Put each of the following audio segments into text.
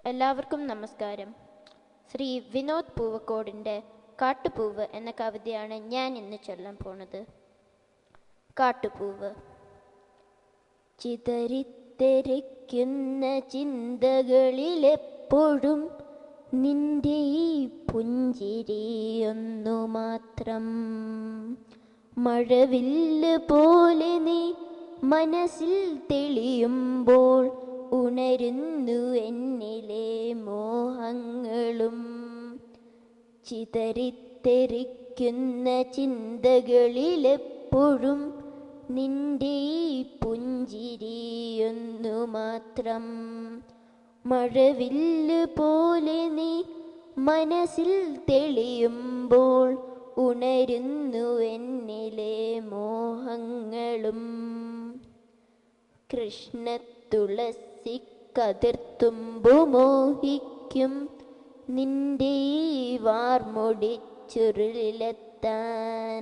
എല്ലാവർക്കും നമസ്കാരം. ശ്രീ വിനോദ് പൂവക്കോടിൻ്റെ കാട്ടുപൂവ് എന്ന കവിതയാണ് ഞാൻ ഇന്ന് ചൊല്ലാൻ പോണത്. കാട്ടുപൂവ്. ചിതറിത്തെറിക്കുന്ന ചിന്തകളിലെപ്പോഴും നിന്റെ ഈ പുഞ്ചിരിയൊന്നു മാത്രം. മഴവില്ല് പോലെ നീ മനസ്സിൽ തെളിയുമ്പോൾ ഉണരുന്നു എന്നിലെ മോഹങ്ങളും. ചിതറിത്തെറിക്കുന്ന ചിന്തകളിലെപ്പോഴും നിന്റെ ഈ പുഞ്ചിരിയൊന്നു മാത്രം. മഴവില്ല് പോലെ നീ മനസ്സിൽ തെളിയുമ്പോൾ ഉണരുന്നു എന്നിലെ മോഹങ്ങളും. കൃഷ്ണതുളസി കതിർത്തുമ്പു മോഹിക്കും നിന്റെ ഈ വാർമുടി ചുരുളിലെത്താൻ.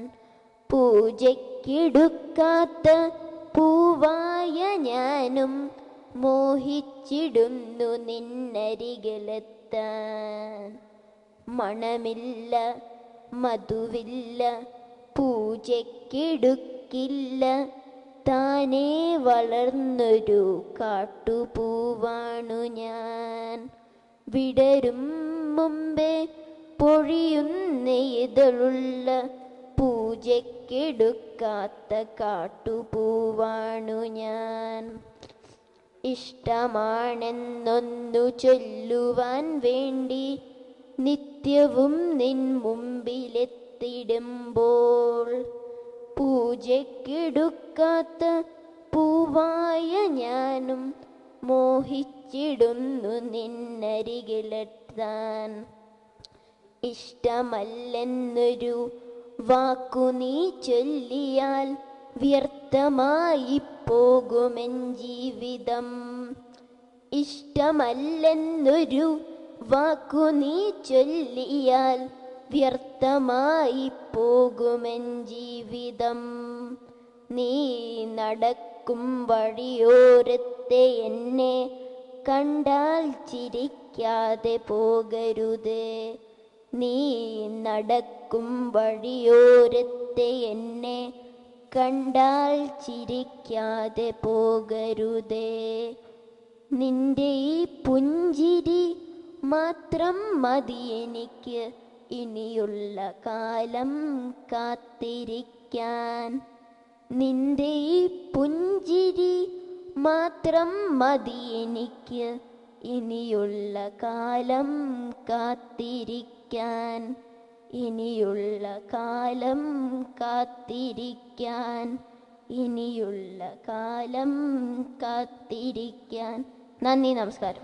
പൂജയ്ക്കെടുക്കാത്ത പൂവായ ഞാനും മോഹിച്ചിടുന്നു നിന്നരികിലെത്താൻ. മണമില്ല, മധുവില്ല, പൂജയ്ക്കെടുക്കില്ല, താനേ വളർന്നൊരു കാട്ടുപൂവാണു ഞാൻ. വിടരും മുമ്പേ പൊഴിയുന്ന ഇതളുള്ള പൂജയ്ക്കെടുക്കാത്ത കാട്ടുപൂവാണു ഞാൻ. ഇഷ്ടമാണെന്നൊന്നു ചൊല്ലുവാൻ വേണ്ടി നിത്യവും നിൻ മുമ്പിലെത്തിടുമ്പോൾ പൂജയ്ക്കെടുക്കാത്ത പൂവായ ഞാനും മോഹിച്ചിടുന്നു നിന്നരികിലെത്താൻ. ഇഷ്ടമല്ലെന്നൊരു വാക്കു നീ ചൊല്ലിയാൽ വ്യർത്ഥമായി പോകുമെൻ ജീവിതം. ഇഷ്ടമല്ലെന്നൊരു വാക്കു നീ ചൊല്ലിയാൽ വ്യർത്ഥമായി പോകുമെൻ ജീവിതം. നീ നടക്കും വഴിയോരത്തെ എന്നെ കണ്ടാൽ ചിരിക്കാതെ പോകരുതേ. നീ നടക്കും വഴിയോരത്തെ എന്നെ കണ്ടാൽ ചിരിക്കാതെ പോകരുതേ. നിന്റെ ഈ പുഞ്ചിരി മാത്രം മതി എനിക്ക് ഇനിയുള്ള കാലം കാത്തിരിക്കാൻ. നിന്റെ ഈ പുഞ്ചിരി മാത്രം മതി എനിക്ക് ഇനിയുള്ള കാലം കാത്തിരിക്കാൻ. ഇനിയുള്ള കാലം കാത്തിരിക്കാൻ. ഇനിയുള്ള കാലം കാത്തിരിക്കാൻ. നന്ദി, നമസ്കാരം.